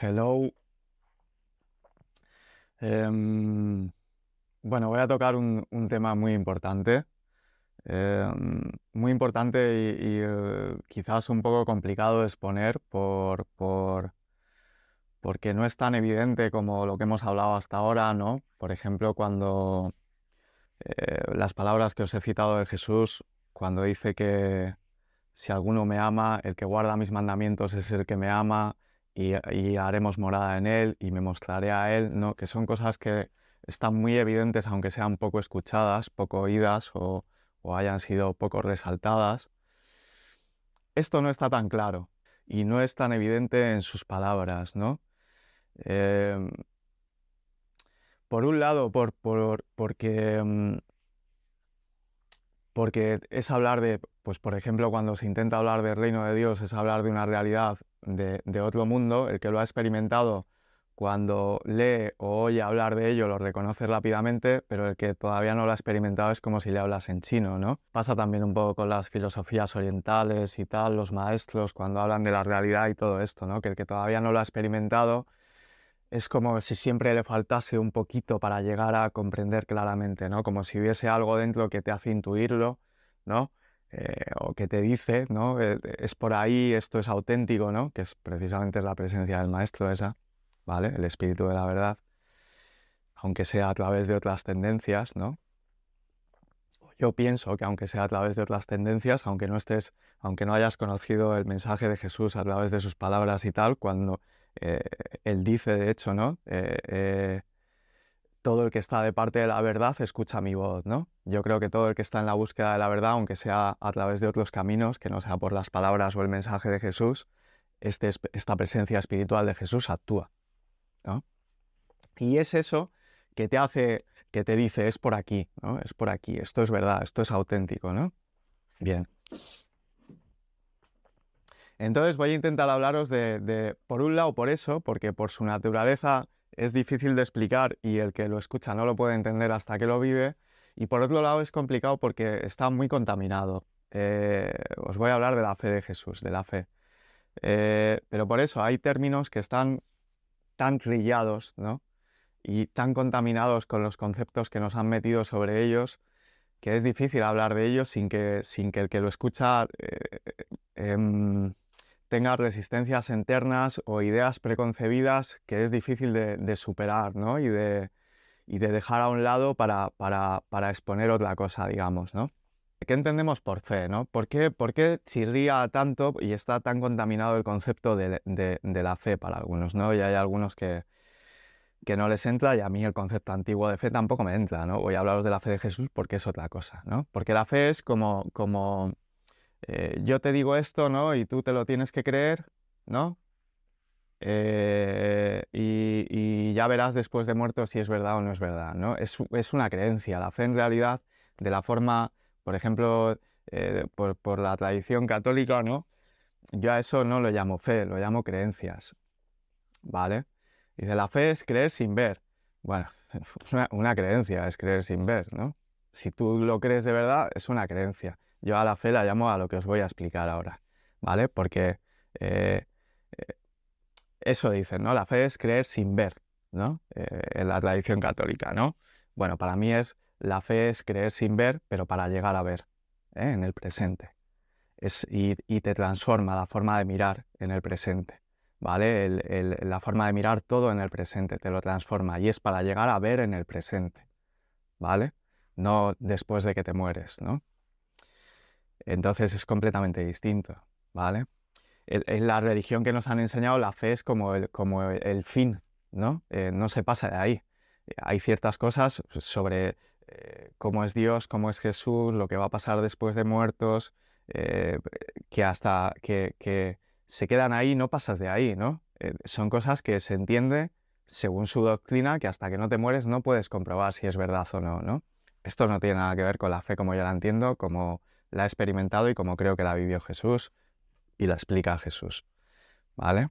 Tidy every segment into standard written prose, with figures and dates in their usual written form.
Hello. Em, bueno, voy a tocar un tema muy importante y quizás un poco complicado de exponer porque no es tan evidente como lo que hemos hablado hasta ahora, ¿no? Por ejemplo, cuando las palabras que os he citado de Jesús, cuando dice que si alguno me ama, el que guarda mis mandamientos es el que me ama y haremos morada en él y me mostraré a él, ¿no? Que son cosas que están muy evidentes, aunque sean poco escuchadas, poco oídas o hayan sido poco resaltadas. Esto no está tan claro y no es tan evidente en sus palabras, ¿no? Eh, por un lado, porque es hablar de, pues por ejemplo, cuando se intenta hablar del reino de Dios, es hablar de una realidad de otro mundo. El que lo ha experimentado, cuando lee o oye hablar de ello, lo reconoce rápidamente, pero el que todavía no lo ha experimentado es como si le hablas en chino, ¿no? Pasa también un poco con las filosofías orientales y tal, los maestros, cuando hablan de la realidad y todo esto, ¿no? Que el que todavía no lo ha experimentado es como si siempre le faltase un poquito para llegar a comprender claramente, ¿no? Como si hubiese algo dentro que te hace intuirlo, ¿no? O que te dice, ¿no? Es por ahí, esto es auténtico, ¿no? Que es precisamente la presencia del maestro esa, ¿vale? El espíritu de la verdad, aunque sea a través de otras tendencias, ¿no? Yo pienso que aunque sea a través de otras tendencias, aunque no hayas conocido el mensaje de Jesús a través de sus palabras y tal, cuando eh, él dice, de hecho, ¿no? Todo el que está de parte de la verdad escucha mi voz, ¿no? Yo creo que todo el que está en la búsqueda de la verdad, aunque sea a través de otros caminos, que no sea por las palabras o el mensaje de Jesús, esta presencia espiritual de Jesús actúa, ¿no? Y es eso que te hace, que te dice, es por aquí, ¿no? Es por aquí, esto es verdad, esto es auténtico, ¿no? Bien. Entonces voy a intentar hablaros por un lado, por eso, porque por su naturaleza es difícil de explicar y el que lo escucha no lo puede entender hasta que lo vive. Y por otro lado es complicado porque está muy contaminado. Os voy a hablar de la fe de Jesús, de la fe. Pero por eso hay términos que están tan trillados, ¿no? Y tan contaminados con los conceptos que nos han metido sobre ellos, que es difícil hablar de ellos sin que el que lo escucha em, tenga resistencias internas o ideas preconcebidas que es difícil de superar, ¿no? Y de dejar a un lado para exponer otra cosa, digamos, ¿no? ¿Qué entendemos por fe, ¿no? ¿Por qué chirría tanto y está tan contaminado el concepto de la fe para algunos, ¿no? Y hay algunos que no les entra, y a mí el concepto antiguo de fe tampoco me entra, ¿no? Voy a hablaros de la fe de Jesús porque es otra cosa, ¿no? Porque la fe es como yo te digo esto, ¿no? Y tú te lo tienes que creer, ¿no? Y ya verás después de muerto si es verdad o no es verdad, ¿no? Es una creencia. La fe en realidad, de la forma, por ejemplo, por la tradición católica, ¿no? Yo a eso no lo llamo fe, lo llamo creencias, ¿vale? Y de la fe es creer sin ver. Bueno, una creencia es creer sin ver, ¿no? Si tú lo crees de verdad, es una creencia. Yo a la fe la llamo a lo que os voy a explicar ahora, ¿vale? Porque eh, eso dicen, ¿no? La fe es creer sin ver, ¿no? En la tradición católica, ¿no? Bueno, para mí la fe es creer sin ver, pero para llegar a ver, en el presente. Y te transforma la forma de mirar en el presente, ¿vale? La forma de mirar todo en el presente te lo transforma y es para llegar a ver en el presente, ¿vale? No después de que te mueres, ¿no? Entonces es completamente distinto, ¿vale? En la religión que nos han enseñado, la fe es como el fin, ¿no? No se pasa de ahí. Hay ciertas cosas sobre cómo es Dios, cómo es Jesús, lo que va a pasar después de muertos, eh, que hasta que se quedan ahí, no pasas de ahí, ¿no? Son cosas que se entiende según su doctrina, que hasta que no te mueres no puedes comprobar si es verdad o no, ¿no? Esto no tiene nada que ver con la fe como yo la entiendo, como la he experimentado y como creo que la vivió Jesús y la explica Jesús, ¿vale?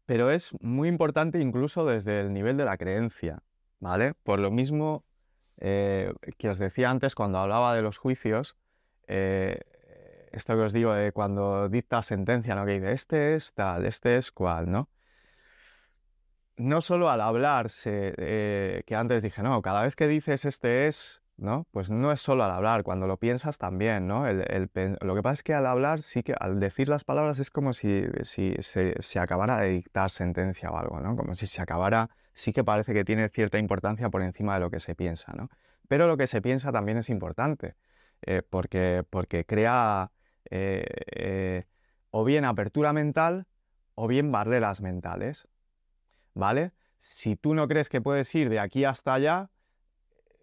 Pero es muy importante incluso desde el nivel de la creencia, ¿vale? Por lo mismo que os decía antes cuando hablaba de los juicios, eh, esto que os digo de cuando dicta sentencia, ¿no? Que dice, este es tal, este es cual, ¿no? No solo al hablar, que antes dije, no, cada vez que dices este es, ¿no? Pues no es solo al hablar, cuando lo piensas también, ¿no? Lo que pasa es que al hablar, sí que al decir las palabras es como si se acabara de dictar sentencia o algo, ¿no? Como si se acabara, sí que parece que tiene cierta importancia por encima de lo que se piensa, ¿no? Pero lo que se piensa también es importante, porque crea eh, eh, o bien apertura mental o bien barreras mentales. ¿Vale? Si tú no crees que puedes ir de aquí hasta allá,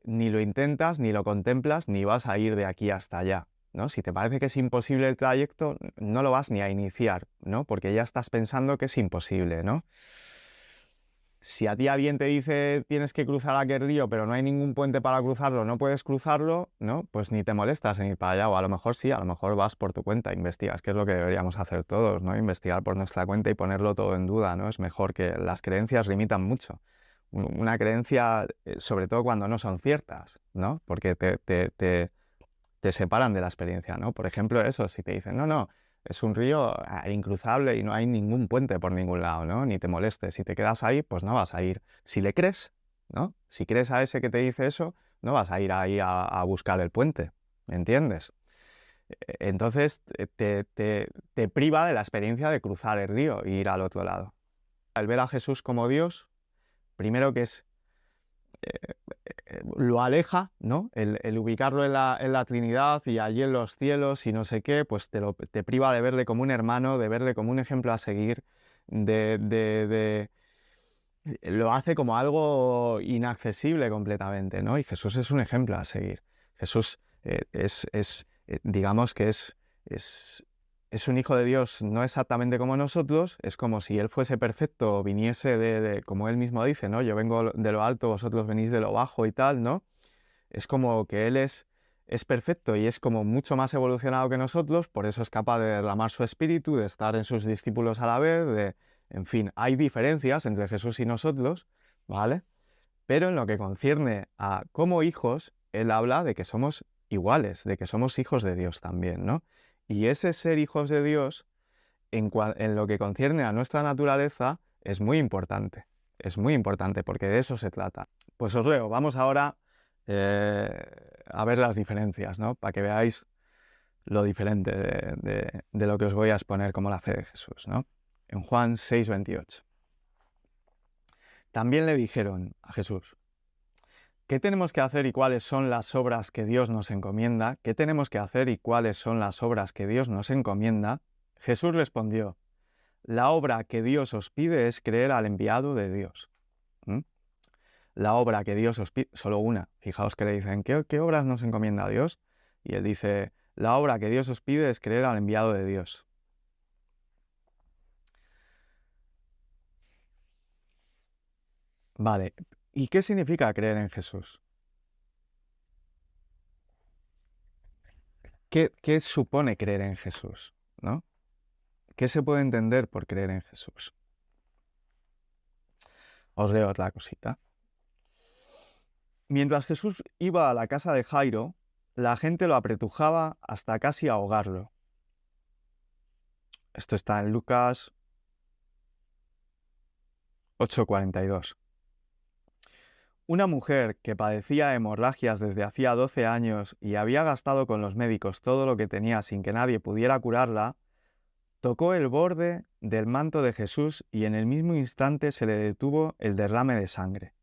ni lo intentas, ni lo contemplas, ni vas a ir de aquí hasta allá, ¿no? Si te parece que es imposible el trayecto, no lo vas ni a iniciar, ¿no? Porque ya estás pensando que es imposible, ¿no? Si a ti alguien te dice tienes que cruzar aquel río, pero no hay ningún puente para cruzarlo, no puedes cruzarlo, ¿no? Pues ni te molestas en ir para allá, o a lo mejor sí, a lo mejor vas por tu cuenta, investigas, que es lo que deberíamos hacer todos, ¿no? Investigar por nuestra cuenta y ponerlo todo en duda, ¿no? Es mejor, que las creencias limitan mucho. Una creencia, sobre todo cuando no son ciertas, ¿no? Porque te separan de la experiencia, ¿no? Por ejemplo, eso, si te dicen, no, no, es un río incruzable y no hay ningún puente por ningún lado, ¿no? Ni te molestes. Si te quedas ahí, pues no vas a ir. Si le crees, ¿no? Si crees a ese que te dice eso, no vas a ir ahí a buscar el puente, ¿me entiendes? Entonces te priva de la experiencia de cruzar el río e ir al otro lado. El ver a Jesús como Dios, primero que es lo aleja, ¿no? El ubicarlo en la Trinidad y allí en los cielos y no sé qué, pues te priva de verle como un hermano, de verle como un ejemplo a seguir, lo hace como algo inaccesible completamente, ¿no? Y Jesús es un ejemplo a seguir. Jesús digamos que es un hijo de Dios no exactamente como nosotros, es como si Él fuese perfecto, viniese como Él mismo dice, ¿no? Yo vengo de lo alto, vosotros venís de lo bajo y tal, ¿no? Es como que Él es perfecto y es como mucho más evolucionado que nosotros, por eso es capaz de derramar su espíritu, de estar en sus discípulos a la vez, en fin, hay diferencias entre Jesús y nosotros, ¿vale? Pero en lo que concierne a como hijos, Él habla de que somos iguales, de que somos hijos de Dios también, ¿no? Y ese ser hijos de Dios, en lo que concierne a nuestra naturaleza, es muy importante, porque de eso se trata. Pues os leo, vamos ahora a ver las diferencias, ¿no? Para que veáis lo diferente de lo que os voy a exponer como la fe de Jesús, ¿no? En Juan 6:28. También le dijeron a Jesús, ¿qué tenemos que hacer y cuáles son las obras que Dios nos encomienda? ¿Qué tenemos que hacer y cuáles son las obras que Dios nos encomienda? Jesús respondió, la obra que Dios os pide es creer al enviado de Dios. ¿Mm? La obra que Dios os pide, solo una. Fijaos que le dicen, ¿qué obras nos encomienda Dios? Y él dice, la obra que Dios os pide es creer al enviado de Dios. Vale, ¿y qué significa creer en Jesús? ¿Qué supone creer en Jesús? ¿No? ¿Qué se puede entender por creer en Jesús? Os leo otra cosita. Mientras Jesús iba a la casa de Jairo, la gente lo apretujaba hasta casi ahogarlo. Esto está en Lucas 8:42. Una mujer que padecía hemorragias desde hacía 12 años y había gastado con los médicos todo lo que tenía sin que nadie pudiera curarla, tocó el borde del manto de Jesús y en el mismo instante se le detuvo el derrame de sangre.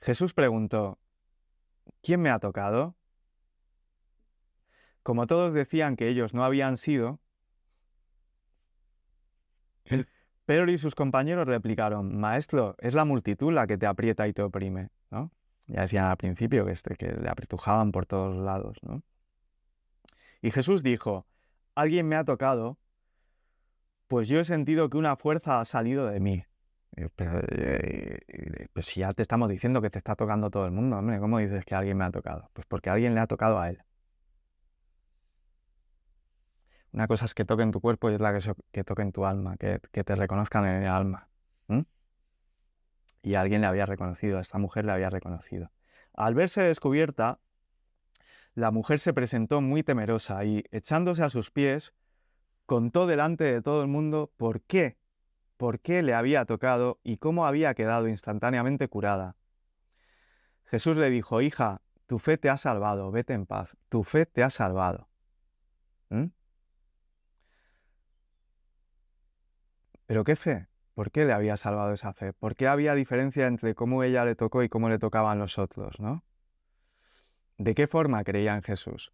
Jesús preguntó, ¿quién me ha tocado? Como todos decían que ellos no habían sido, Pedro y sus compañeros replicaron, Maestro, es la multitud la que te aprieta y te oprime, ¿no? Ya decían al principio que le apretujaban por todos lados, ¿no? Y Jesús dijo, alguien me ha tocado, pues yo he sentido que una fuerza ha salido de mí. Pues si ya te estamos diciendo que te está tocando todo el mundo, hombre, ¿cómo dices que alguien me ha tocado? Pues porque alguien le ha tocado a él. Una cosa es que toque en tu cuerpo y es la que toque en tu alma, que te reconozcan en el alma. ¿Mm? Y a alguien le había reconocido, a esta mujer le había reconocido. Al verse descubierta, La mujer se presentó muy temerosa y, echándose a sus pies, contó delante de todo el mundo por qué le había tocado y cómo había quedado instantáneamente curada. Jesús le dijo: hija, tu fe te ha salvado, vete en paz, tu fe te ha salvado. ¿Mm? ¿Pero qué fe? ¿Por qué le había salvado esa fe? ¿Por qué había diferencia entre cómo ella le tocó y cómo le tocaban los otros, ¿no? ¿De qué forma creía en Jesús?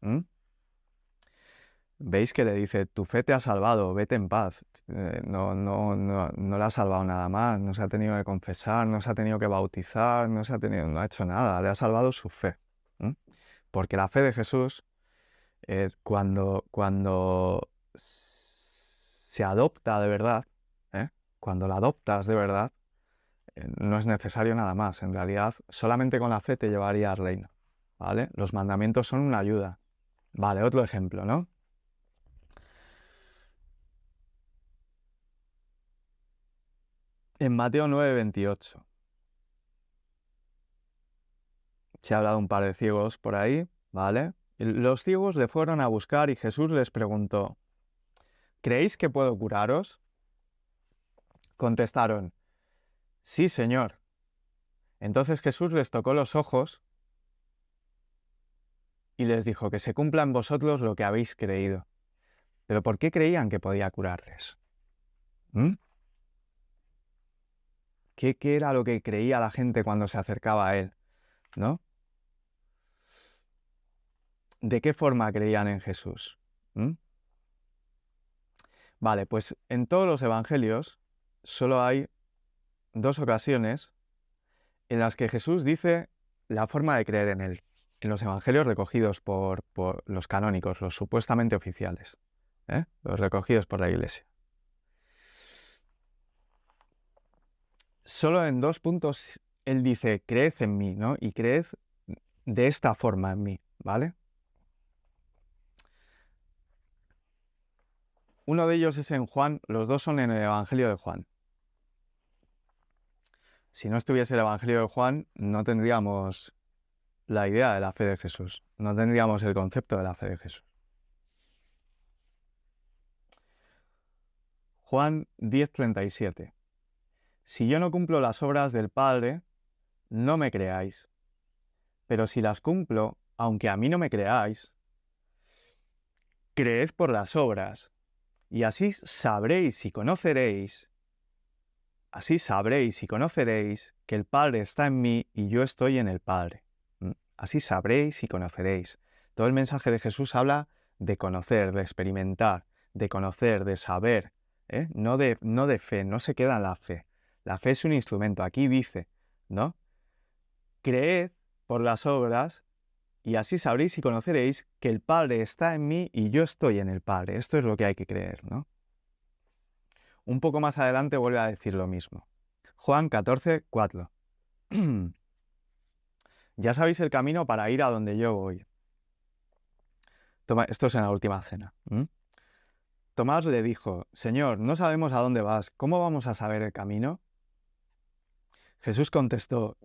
¿Mm? Veis que le dice: tu fe te ha salvado, vete en paz. No le ha salvado nada más, no se ha tenido que confesar, no se ha tenido que bautizar, no ha hecho nada, le ha salvado su fe. ¿Mm? Porque la fe de Jesús, cuando se adopta de verdad, ¿eh? Cuando la adoptas de verdad, no es necesario nada más. En realidad, solamente con la fe te llevaría al reino, ¿vale? Los mandamientos son una ayuda. Vale, otro ejemplo, ¿no? En Mateo 9:28 se habla de un par de ciegos por ahí, ¿vale? Y los ciegos le fueron a buscar y Jesús les preguntó: ¿creéis que puedo curaros? Contestaron: sí, Señor. Entonces Jesús les tocó los ojos y les dijo: que se cumpla en vosotros lo que habéis creído. ¿Pero por qué creían que podía curarles? ¿Mm? ¿Qué era lo que creía la gente cuando se acercaba a él? ¿No? ¿De qué forma creían en Jesús? ¿Mm? Vale, pues en todos los evangelios solo hay dos ocasiones en las que Jesús dice la forma de creer en él, en los evangelios recogidos por los canónicos, los supuestamente oficiales, los recogidos por la Iglesia. Solo en dos puntos él dice: creed en mí, ¿no? Y creed de esta forma en mí, ¿vale? Uno de ellos es en Juan, los dos son en el Evangelio de Juan. Si no estuviese el Evangelio de Juan, no tendríamos la idea de la fe de Jesús, no tendríamos el concepto de la fe de Jesús. Juan 10:37. Si yo no cumplo las obras del Padre, no me creáis. Pero si las cumplo, aunque a mí no me creáis, creed por las obras, y así sabréis y conoceréis que el Padre está en mí y yo estoy en el Padre. Así sabréis y conoceréis. Todo el mensaje de Jesús habla de conocer, de experimentar, de conocer, de saber, no de fe, no se queda en la fe. La fe es un instrumento. Aquí dice, ¿no? Creed por las obras y así sabréis y conoceréis que el Padre está en mí y yo estoy en el Padre. Esto es lo que hay que creer, ¿no? Un poco más adelante vuelve a decir lo mismo. Juan 14:4. Ya sabéis el camino para ir a donde yo voy. Esto es en la última cena. Tomás le dijo: Señor, no sabemos a dónde vas, ¿cómo vamos a saber el camino? Jesús contestó: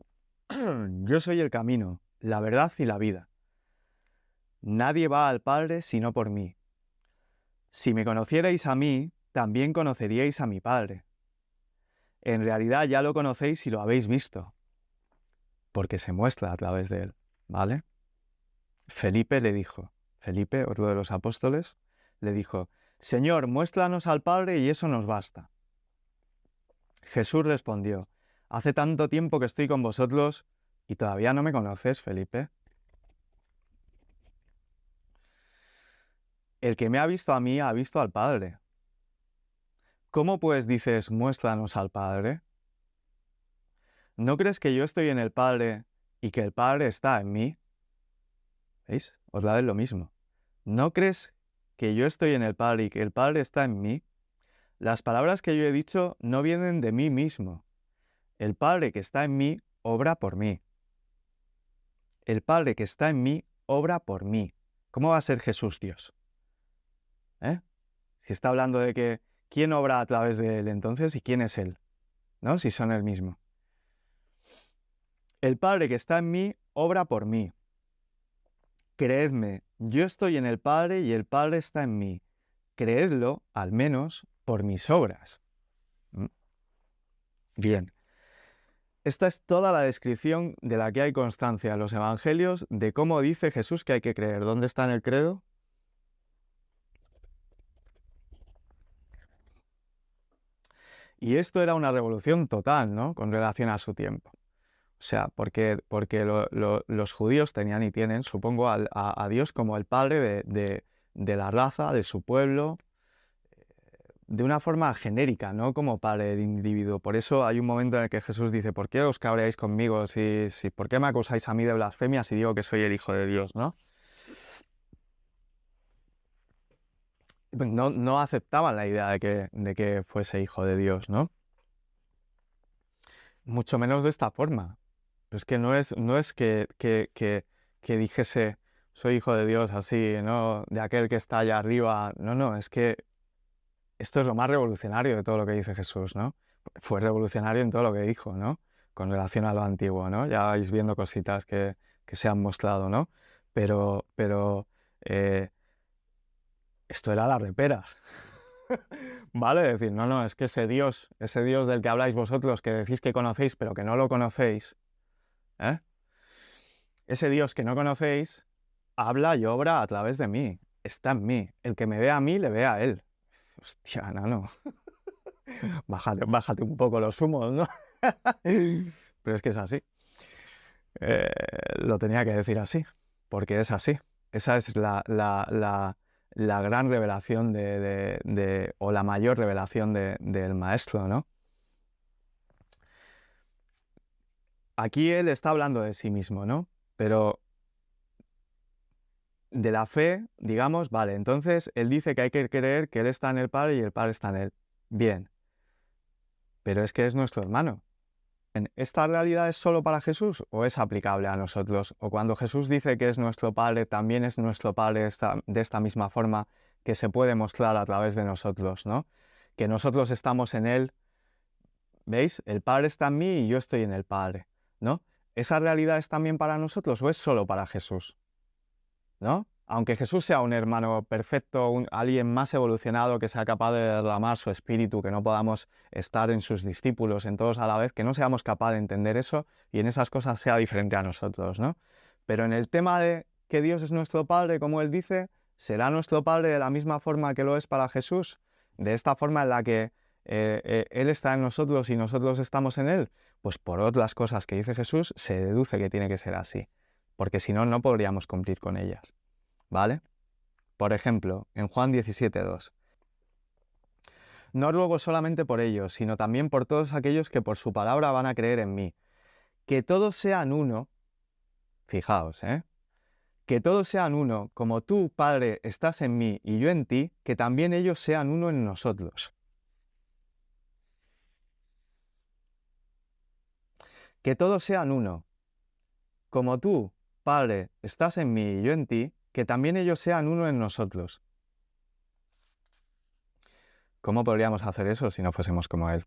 yo soy el camino, la verdad y la vida. Nadie va al Padre sino por mí. Si me conocierais a mí, también conoceríais a mi Padre. En realidad ya lo conocéis y lo habéis visto, porque se muestra a través de él, ¿vale? Felipe le dijo, Felipe, otro de los apóstoles, le dijo: Señor, muéstranos al Padre y eso nos basta. Jesús respondió: hace tanto tiempo que estoy con vosotros y todavía no me conoces, Felipe. El que me ha visto a mí ha visto al Padre. ¿Cómo pues dices: muéstranos al Padre? ¿No crees que yo estoy en el Padre y que el Padre está en mí? ¿Veis? Os da lo mismo. ¿No crees que yo estoy en el Padre y que el Padre está en mí? Las palabras que yo he dicho no vienen de mí mismo. El Padre que está en mí obra por mí. El Padre que está en mí obra por mí. ¿Cómo va a ser Jesús Dios? Si está hablando de que quién obra a través de él entonces y quién es él, ¿no? Si son el mismo. El Padre que está en mí obra por mí. creedme, yo estoy en el Padre y el Padre está en mí. Creedlo, al menos, por mis obras. Bien. Esta es toda la descripción de la que hay constancia en los evangelios de cómo dice Jesús que hay que creer. ¿Dónde está en el credo? Y esto era una revolución total, ¿no? Con relación a su tiempo. O sea, porque los judíos tenían y tienen, supongo, a Dios como el padre de la raza, de su pueblo, de una forma genérica, no como padre del individuo. Por eso hay un momento en el que Jesús dice, ¿por qué os cabreáis conmigo? ¿Por qué me acusáis a mí de blasfemia si digo que soy el Hijo de Dios, ¿no? No aceptaban la idea de que fuese hijo de Dios, ¿no? Mucho menos de esta forma. Pero es que no es que dijese, soy hijo de Dios así, ¿no? De aquel que está allá arriba. No, es que esto es lo más revolucionario de todo lo que dice Jesús, ¿no? Fue revolucionario en todo lo que dijo, ¿no? Con relación a lo antiguo, ¿no? Ya vais viendo cositas que se han mostrado, ¿no? Pero eh, esto era la repera. ¿Vale? Decir, no, es que ese Dios del que habláis vosotros, que decís que conocéis, pero que no lo conocéis, ¿eh? Ese Dios que no conocéis, habla y obra a través de mí, está en mí. El que me ve a mí, le ve a él. Hostia, no. Bájate un poco los humos, ¿no? Pero es que es así. Lo tenía que decir así, porque es así. Esa es la gran revelación o la mayor revelación del maestro, ¿no? Aquí él está hablando de sí mismo, ¿no? Pero de la fe, digamos, vale, entonces él dice que hay que creer que él está en el Padre y el Padre está en él. Bien, pero es que es nuestro hermano. ¿Esta realidad es solo para Jesús o es aplicable a nosotros? O cuando Jesús dice que es nuestro Padre, también es nuestro Padre de esta misma forma que se puede mostrar a través de nosotros, ¿no? Que nosotros estamos en Él, ¿veis? El Padre está en mí y yo estoy en el Padre, ¿no? ¿Esa realidad es también para nosotros o es solo para Jesús? ¿No? Aunque Jesús sea un hermano perfecto, alguien más evolucionado que sea capaz de derramar su espíritu, que no podamos estar en sus discípulos, en todos a la vez, que no seamos capaces de entender eso y en esas cosas sea diferente a nosotros, ¿no? Pero en el tema de que Dios es nuestro Padre, como Él dice, ¿será nuestro Padre de la misma forma que lo es para Jesús? De esta forma en la que Él está en nosotros y nosotros estamos en Él, pues por otras cosas que dice Jesús se deduce que tiene que ser así, porque si no, no podríamos cumplir con ellas. ¿Vale? Por ejemplo, en Juan 17:2. No ruego solamente por ellos, sino también por todos aquellos que por su palabra van a creer en mí. Que todos sean uno, fijaos, que todos sean uno, como tú, Padre, estás en mí y yo en ti, que también ellos sean uno en nosotros. Que todos sean uno, como tú, Padre, estás en mí y yo en ti, que también ellos sean uno en nosotros. ¿Cómo podríamos hacer eso si no fuésemos como Él?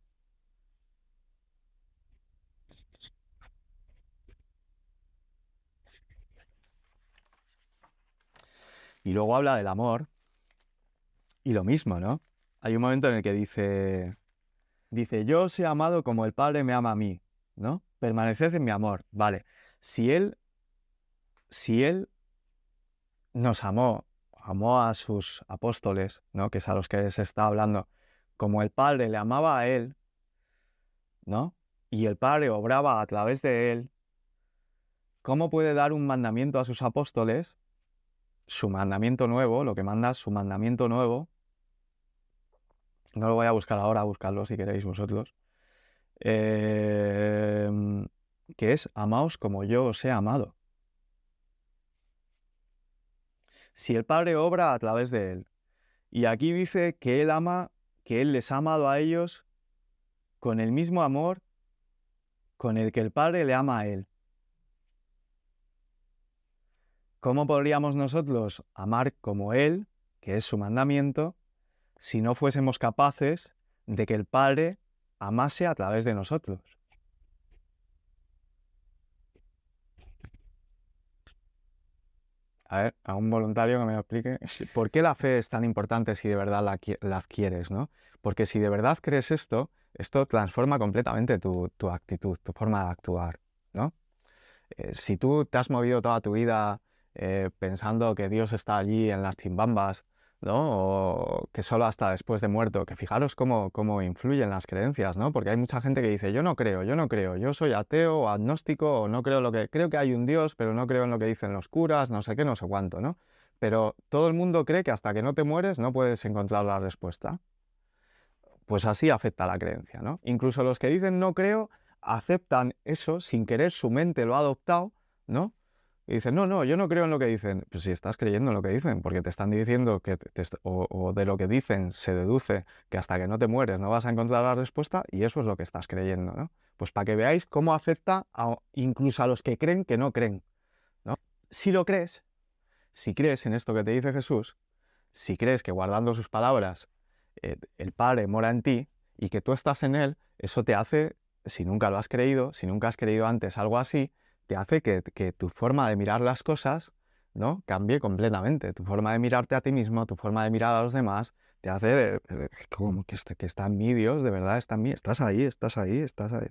Y luego habla del amor, y lo mismo, ¿no? Hay un momento en el que dice, yo os he amado como el Padre me ama a mí, ¿no? Permaneced en mi amor. Vale, si él nos amó a sus apóstoles, ¿no? Que es a los que se está hablando, como el Padre le amaba a él, ¿no? Y el Padre obraba a través de él, ¿cómo puede dar un mandamiento a sus apóstoles? Su mandamiento nuevo, lo que manda su mandamiento nuevo, no lo voy a buscar ahora, buscarlo si queréis vosotros, que es amaos como yo os he amado. Si el Padre obra a través de él, y aquí dice que él les ha amado a ellos con el mismo amor con el que el Padre le ama a él. ¿Cómo podríamos nosotros amar como él, que es su mandamiento, si no fuésemos capaces de que el Padre amase a través de nosotros? A ver, a un voluntario que me lo explique. ¿Por qué la fe es tan importante si de verdad la adquieres, ¿no? Porque si de verdad crees esto, esto transforma completamente tu actitud, tu forma de actuar, ¿no? Si tú te has movido toda tu vida pensando que Dios está allí en las chimbambas, ¿no? O que solo hasta después de muerto, que fijaros cómo influyen las creencias, ¿no? Porque hay mucha gente que dice, yo no creo, yo soy ateo o agnóstico, o no creo creo que hay un Dios, pero no creo en lo que dicen los curas, no sé qué, no sé cuánto, ¿no? Pero todo el mundo cree que hasta que no te mueres no puedes encontrar la respuesta. Pues así afecta la creencia, ¿no? Incluso los que dicen no creo, aceptan eso sin querer, su mente lo ha adoptado, ¿no? Y dicen, no, yo no creo en lo que dicen. Pues si estás creyendo en lo que dicen, porque te están diciendo que o de lo que dicen se deduce que hasta que no te mueres no vas a encontrar la respuesta, y eso es lo que estás creyendo, ¿no? Pues para que veáis cómo afecta incluso a los que creen que no creen, ¿no? Si lo crees, si crees en esto que te dice Jesús, si crees que guardando sus palabras el Padre mora en ti y que tú estás en Él, eso te hace, si nunca lo has creído, si nunca has creído antes algo así, te hace que tu forma de mirar las cosas, ¿no? Cambie completamente. Tu forma de mirarte a ti mismo, tu forma de mirar a los demás, te hace como que está en mí Dios, de verdad está en mí, estás ahí, estás ahí,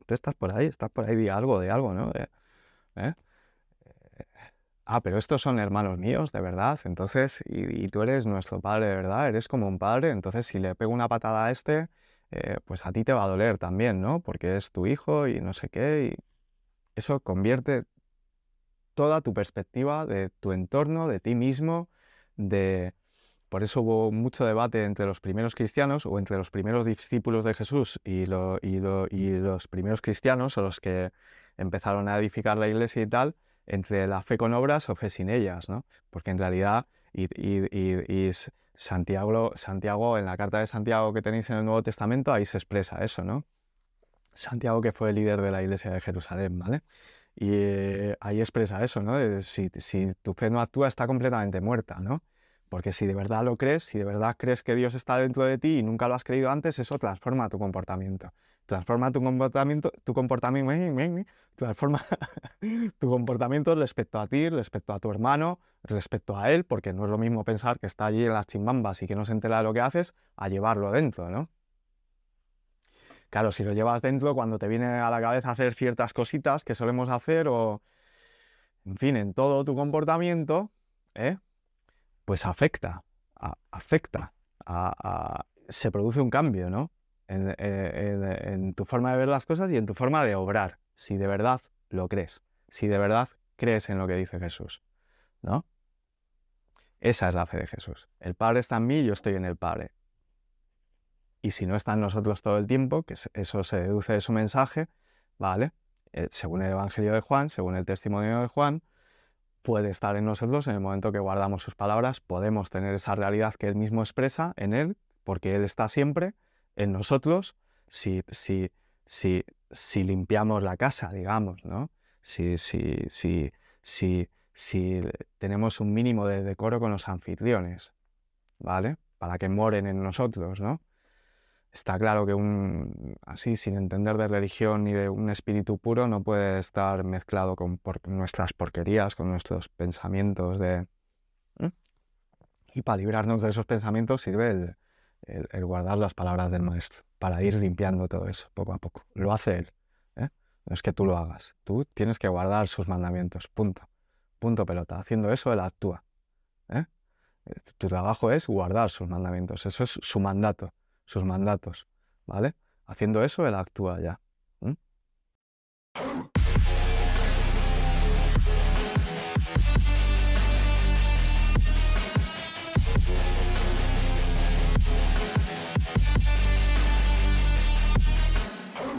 tú estás por ahí, de algo, ¿no? ¿Eh? Ah, pero estos son hermanos míos, de verdad. Entonces, y tú eres nuestro padre, de verdad, eres como un padre. Entonces, si le pego una patada a este, pues a ti te va a doler también, ¿no? Porque es tu hijo y no sé qué. Y eso convierte toda tu perspectiva de tu entorno, de ti mismo, de... Por eso hubo mucho debate entre los primeros cristianos o entre los primeros discípulos de Jesús y los primeros cristianos, o los que empezaron a edificar la iglesia y tal, entre la fe con obras o fe sin ellas, ¿no? Porque en realidad, Santiago, en la carta de Santiago que tenéis en el Nuevo Testamento, ahí se expresa eso, ¿no? Santiago, que fue el líder de la iglesia de Jerusalén, ¿vale? Y ahí expresa eso, ¿no? Si tu fe no actúa, está completamente muerta, ¿no? Porque si de verdad lo crees, si de verdad crees que Dios está dentro de ti y nunca lo has creído antes, eso transforma tu comportamiento. Transforma transforma tu comportamiento respecto a ti, respecto a tu hermano, respecto a él, porque no es lo mismo pensar que está allí en las chimbambas y que no se entera de lo que haces, a llevarlo dentro, ¿no? Claro, si lo llevas dentro, cuando te viene a la cabeza hacer ciertas cositas que solemos hacer, o, en fin, en todo tu comportamiento, ¿eh? Pues afecta, se produce un cambio, ¿no? En tu forma de ver las cosas y en tu forma de obrar, si de verdad lo crees, si de verdad crees en lo que dice Jesús, ¿no? Esa es la fe de Jesús. El Padre está en mí y yo estoy en el Padre. Y si no está en nosotros todo el tiempo, que eso se deduce de su mensaje, ¿vale? Según el Evangelio de Juan, según el testimonio de Juan, puede estar en nosotros en el momento que guardamos sus palabras, podemos tener esa realidad que él mismo expresa en él, porque él está siempre en nosotros si, si, si limpiamos la casa, digamos, ¿no? Si, si, si, si tenemos un mínimo de decoro con los anfitriones, ¿vale? Para que moren en nosotros, ¿no? Está claro que así, sin entender de religión ni de un espíritu puro, no puede estar mezclado con nuestras porquerías, con nuestros pensamientos de... ¿Mm? Y para librarnos de esos pensamientos sirve el guardar las palabras del Maestro, para ir limpiando todo eso, poco a poco. Lo hace Él, ¿eh? No es que tú lo hagas, tú tienes que guardar sus mandamientos, punto. Punto pelota. Haciendo eso, Él actúa, ¿eh? Tu trabajo es guardar sus mandamientos, eso es su mandato, sus mandatos, ¿vale? Haciendo eso, él actúa ya.